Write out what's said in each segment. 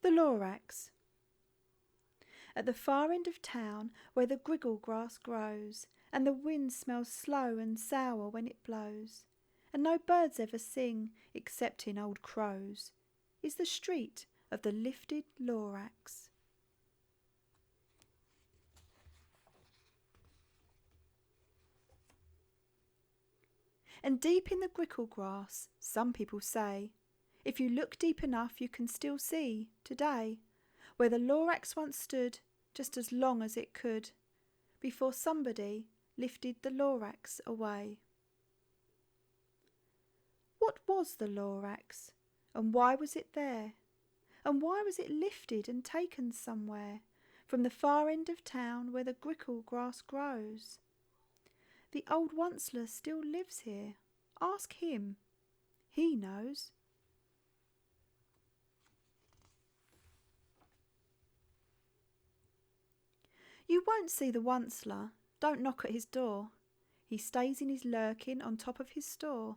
The Lorax. At the far end of town, where the griggle grass grows, and the wind smells slow and sour when it blows, and no birds ever sing excepting old crows, is the street of the lifted Lorax. And deep in the grickle grass, some people say, if you look deep enough you can still see, today, where the Lorax once stood, just as long as it could, before somebody lifted the Lorax away. What was the Lorax, and why was it there? And why was it lifted and taken somewhere, from the far end of town where the grickle grass grows? The old Onceler still lives here. Ask him. He knows. You won't see the Onceler. Don't knock at his door. He stays in his lurkin on top of his store.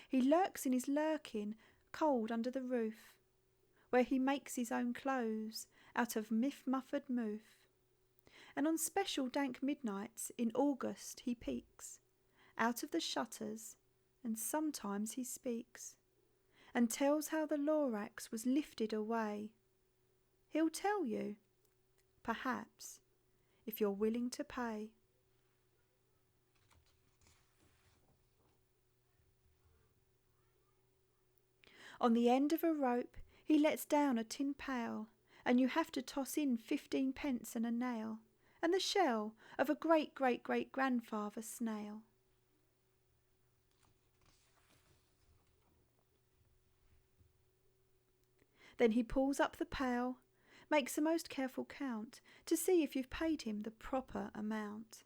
He lurks in his lurkin, cold under the roof, where he makes his own clothes out of miff-muffed moof. And on special dank midnights in August he peeks out of the shutters, and sometimes he speaks, and tells how the Lorax was lifted away. He'll tell you, perhaps, if you're willing to pay. On the end of a rope he lets down a tin pail, and you have to toss in 15 pence and a nail, and the shell of a great-great-great-grandfather snail. Then he pulls up the pail, makes a most careful count, to see if you've paid him the proper amount.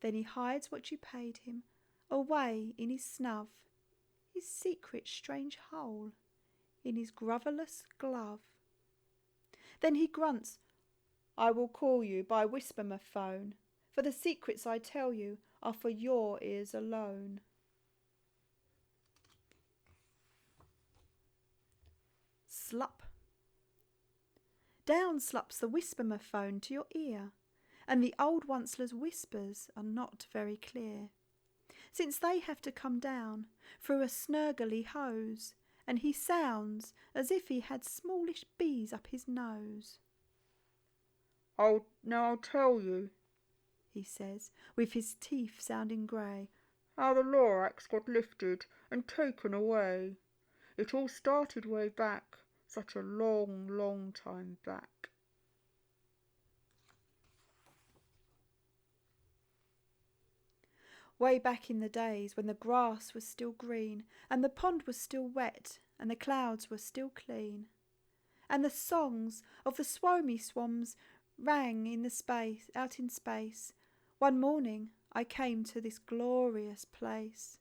Then he hides what you paid him away in his snub, his secret strange hole, in his grovelous glove. Then he grunts, I will call you by whisper-my-phone, for the secrets I tell you are for your ears alone. Slup. Down slups the whisper-my-phone to your ear, and the old Onceler's whispers are not very clear, since they have to come down through a snurgly hose, and he sounds as if he had smallish bees up his nose. I'll tell you, he says, with his teeth sounding grey, how the Lorax got lifted and taken away. It all started way back, such a long, long time back. Way back in the days when the grass was still green, and the pond was still wet, and the clouds were still clean, and the songs of the swomy swans rang in the space, out in space. One morning I came to this glorious place,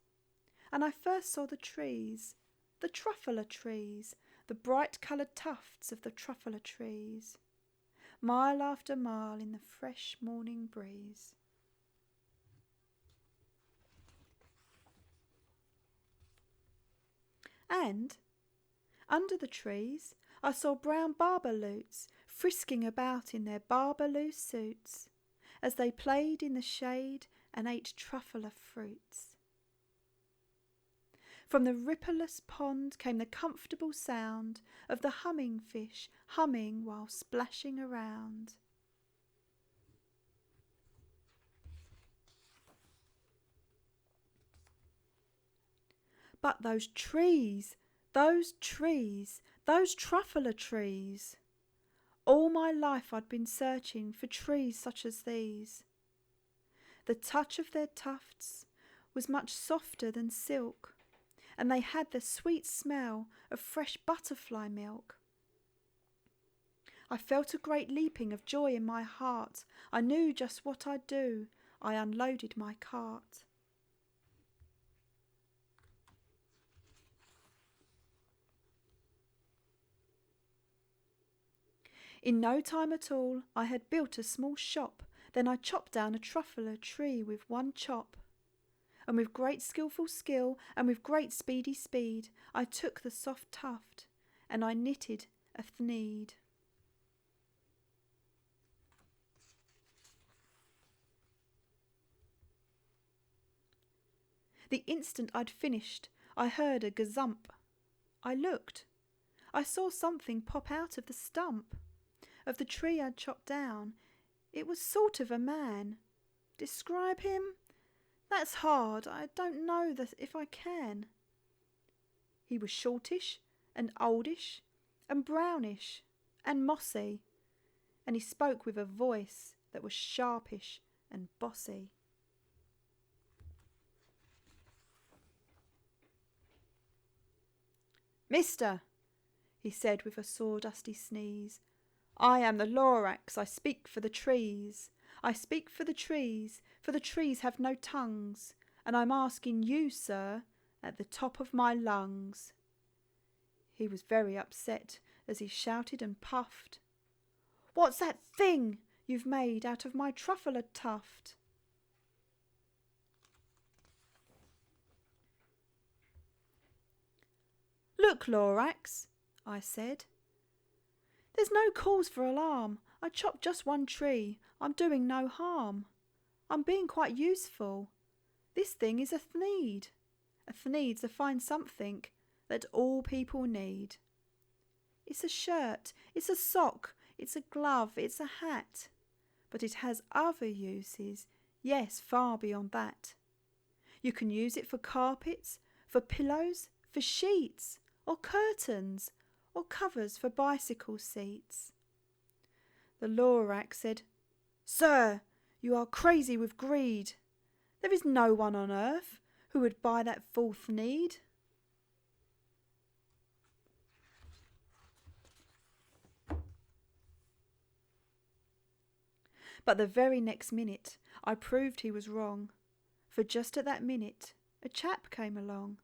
and I first saw the trees, the truffler trees, the bright-coloured tufts of the truffler trees, mile after mile in the fresh morning breeze. And under the trees I saw brown barbaloots frisking about in their barbaloo suits, as they played in the shade and ate truffler fruits. From the rippleless pond came the comfortable sound of the humming fish humming while splashing around. But those trees, those truffler trees! All my life I'd been searching for trees such as these. The touch of their tufts was much softer than silk, and they had the sweet smell of fresh butterfly milk. I felt a great leaping of joy in my heart. I knew just what I'd do. I unloaded my cart. In no time at all I had built a small shop. Then I chopped down a truffler tree with one chop. And with great skilful skill and with great speedy speed I took the soft tuft, and I knitted a thneed. The instant I'd finished, I heard a gazump. I looked. I saw something pop out of the stump of the tree I'd chopped down. It was sort of a man. Describe him? That's hard. I don't know if I can. He was shortish and oldish and brownish and mossy, and he spoke with a voice that was sharpish and bossy. "Mister," he said with a sawdusty sneeze, "I am the Lorax. I speak for the trees. I speak for the trees have no tongues, and I'm asking you, sir, at the top of my lungs." He was very upset as he shouted and puffed. "What's that thing you've made out of my truffler tuft?" "Look, Lorax," I said. "There's no cause for alarm. I chopped just one tree. I'm doing no harm. I'm being quite useful. This thing is a thneed. A thneed's a fine something that all people need. It's a shirt, it's a sock, it's a glove, it's a hat. But it has other uses, yes, far beyond that. You can use it for carpets, for pillows, for sheets, or curtains, or covers for bicycle seats." The Lorax said, "Sir, you are crazy with greed. There is no one on earth who would buy that full thneed." But the very next minute I proved he was wrong, for just at that minute a chap came along,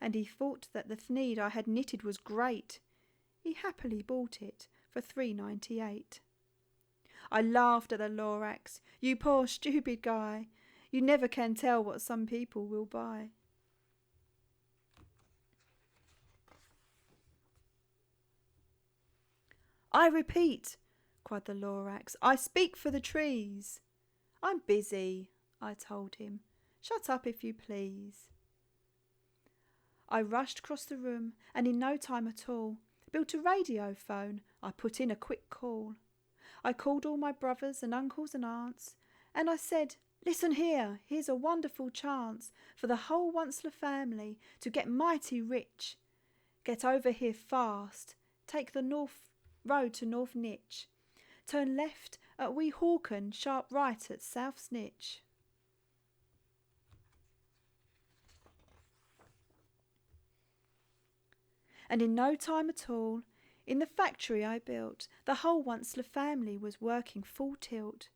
and he thought that the thneed I had knitted was great. He happily bought it for $3.98. I laughed at the Lorax. "You poor stupid guy, you never can tell what some people will buy." "I repeat," cried the Lorax, "I speak for the trees." "I'm busy," I told him. "Shut up if you please." I rushed across the room and in no time at all built a radio phone. I put in a quick call. I called all my brothers and uncles and aunts, and I said, "Listen here, here's a wonderful chance for the whole Onceler family to get mighty rich. Get over here fast. Take the north road to North Nitch. Turn left at Wee Hawken, sharp right at South Snitch." And in no time at all, in the factory I built, the whole Onceler family was working full tilt.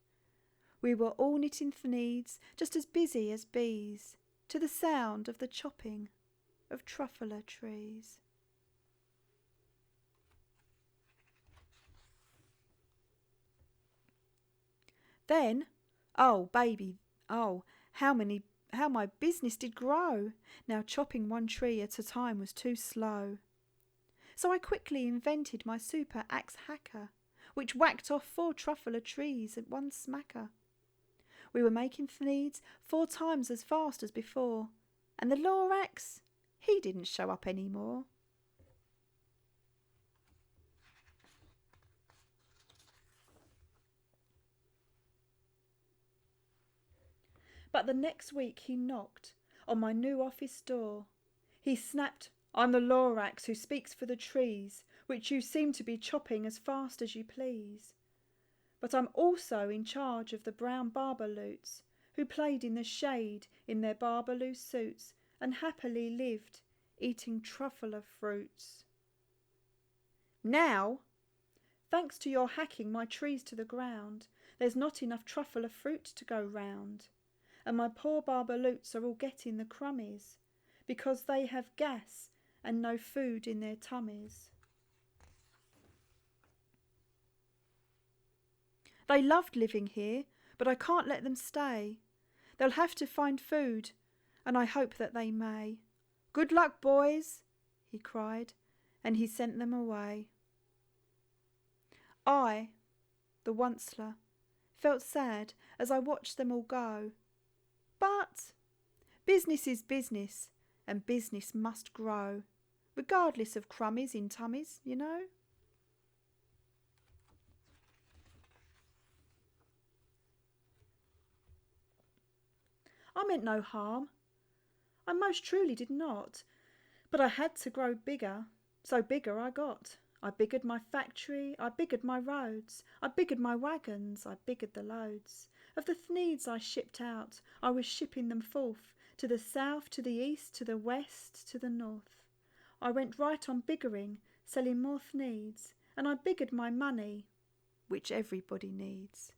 We were all knitting thneeds, just as busy as bees, to the sound of the chopping of truffler trees. Then, oh baby, oh, how my business did grow. Now chopping one tree at a time was too slow. So I quickly invented my super axe hacker, which whacked off 4 truffler trees at one smacker. We were making thneeds 4 times as fast as before, and the Lorax, he didn't show up any more. But the next week he knocked on my new office door. He snapped, "I'm the Lorax who speaks for the trees, which you seem to be chopping as fast as you please. But I'm also in charge of the brown barbaloots, who played in the shade in their barbaloo suits and happily lived, eating truffler fruits. Now, thanks to your hacking my trees to the ground, there's not enough truffler fruit to go round, and my poor barbaloots are all getting the crummies, because they have gas and no food in their tummies. They loved living here, but I can't let them stay. They'll have to find food, and I hope that they may. Good luck, boys," he cried, and he sent them away. I, the onceler, felt sad as I watched them all go. But business is business, and business must grow, regardless of crummies in tummies, you know. I meant no harm. I most truly did not. But I had to grow bigger, so bigger I got. I biggered my factory, I biggered my roads, I biggered my wagons, I biggered the loads. Of the thneeds I shipped out, I was shipping them forth, to the south, to the east, to the west, to the north. I went right on biggering, selling more thneeds, and I biggered my money, which everybody needs.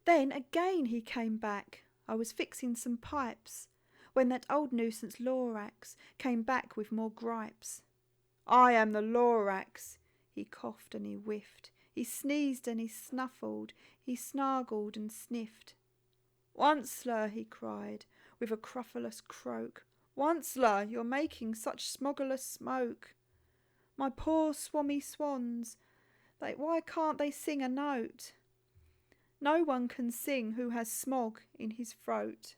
Then again he came back. I was fixing some pipes, when that old nuisance Lorax came back with more gripes. I am the Lorax. He coughed and he whiffed. He sneezed and he snuffled. He snargled and sniffed. Onceler, he cried, with a cruffulous croak. Onceler, you're making such smoggerless smoke. My poor swommy swans, why can't they sing a note? No one can sing who has smog in his throat.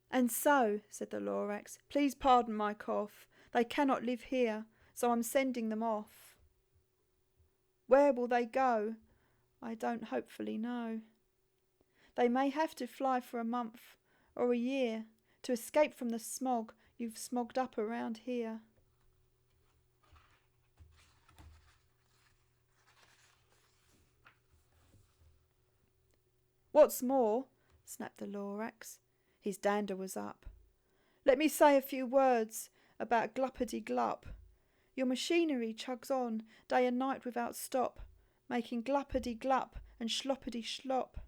And so, said the Lorax, please pardon my cough. They cannot live here, so I'm sending them off. Where will they go? I don't hopefully know. They may have to fly for a month or a year to escape from the smog you've smogged up around here. What's more, snapped the Lorax. His dander was up. Let me say a few words about gluppity-glup. Your machinery chugs on day and night without stop, making gluppity-glup and sloppity-slop.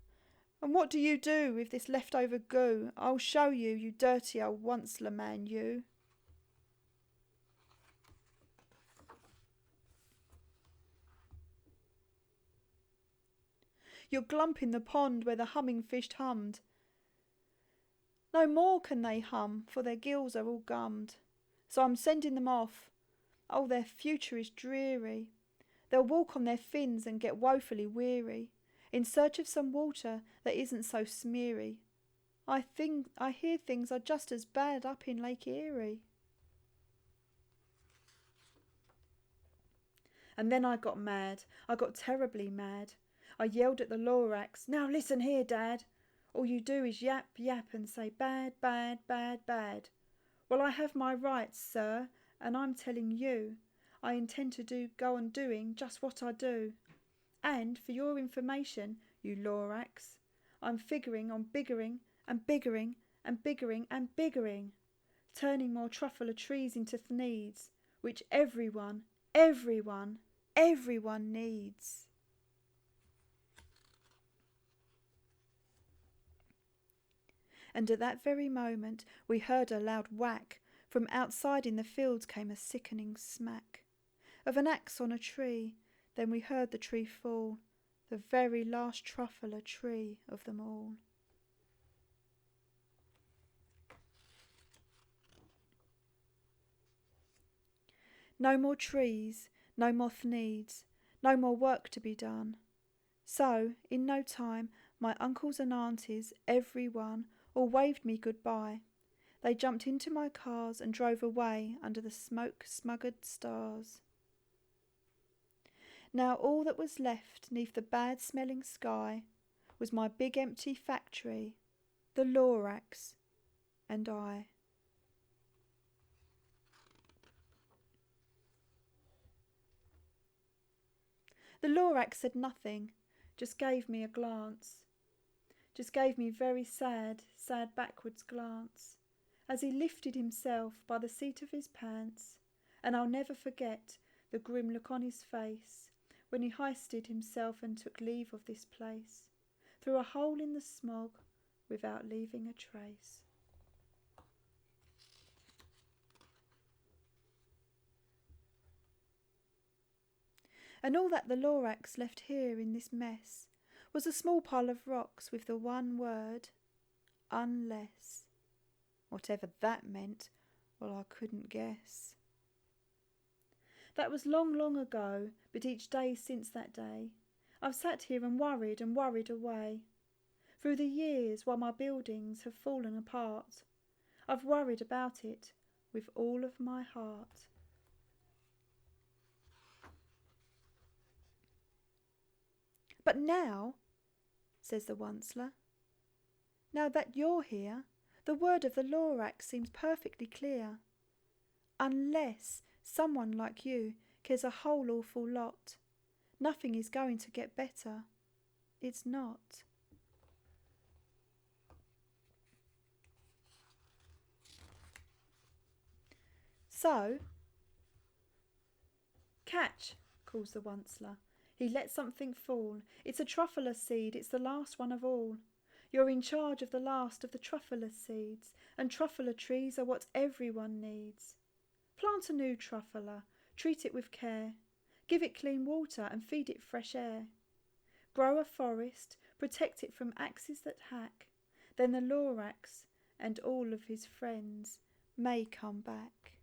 And what do you do with this leftover goo? I'll show you, you dirty old onceler man, you. You're glumping the pond where the humming fish hummed. No more can they hum, for their gills are all gummed. So I'm sending them off. Oh, their future is dreary. They'll walk on their fins and get woefully weary, in search of some water that isn't so smeary. I hear things are just as bad up in Lake Erie. And then I got mad. I got terribly mad. I yelled at the Lorax, now listen here, Dad. All you do is yap, yap and say bad, bad, bad, bad. Well, I have my rights, sir, and I'm telling you, I intend to go on doing just what I do. And for your information, you Lorax, I'm figuring on biggering and biggering and biggering and biggering, turning more truffler trees into thneeds, which everyone needs. And at that very moment we heard a loud whack. From outside in the fields came a sickening smack of an axe on a tree. Then we heard the tree fall, the very last truffler tree of them all. No more trees, no more thneeds, no more work to be done. So, in no time, my uncles and aunties, every one, all waved me goodbye. They jumped into my cars and drove away under the smoke-smuggered stars. Now all that was left neath the bad-smelling sky was my big empty factory, the Lorax, and I. The Lorax said nothing, just gave me a glance. Just gave me very sad backwards glance, as he lifted himself by the seat of his pants, and I'll never forget the grim look on his face when he hoisted himself and took leave of this place, through a hole in the smog, without leaving a trace. And all that the Lorax left here in this mess was a small pile of rocks with the one word, unless. Whatever that meant, well, I couldn't guess. That was long, long ago, but each day since that day, I've sat here and worried away. Through the years, while my buildings have fallen apart, I've worried about it with all of my heart. But now, says the Onceler, now that you're here, the word of the Lorax seems perfectly clear. Unless someone like you cares a whole awful lot, nothing is going to get better. It's not. So, catch, calls the Onceler. He lets something fall. It's a truffler seed. It's the last one of all. You're in charge of the last of the truffler seeds, and truffler trees are what everyone needs. Plant a new truffler. Treat it with care. Give it clean water and feed it fresh air. Grow a forest. Protect it from axes that hack. Then the Lorax and all of his friends may come back.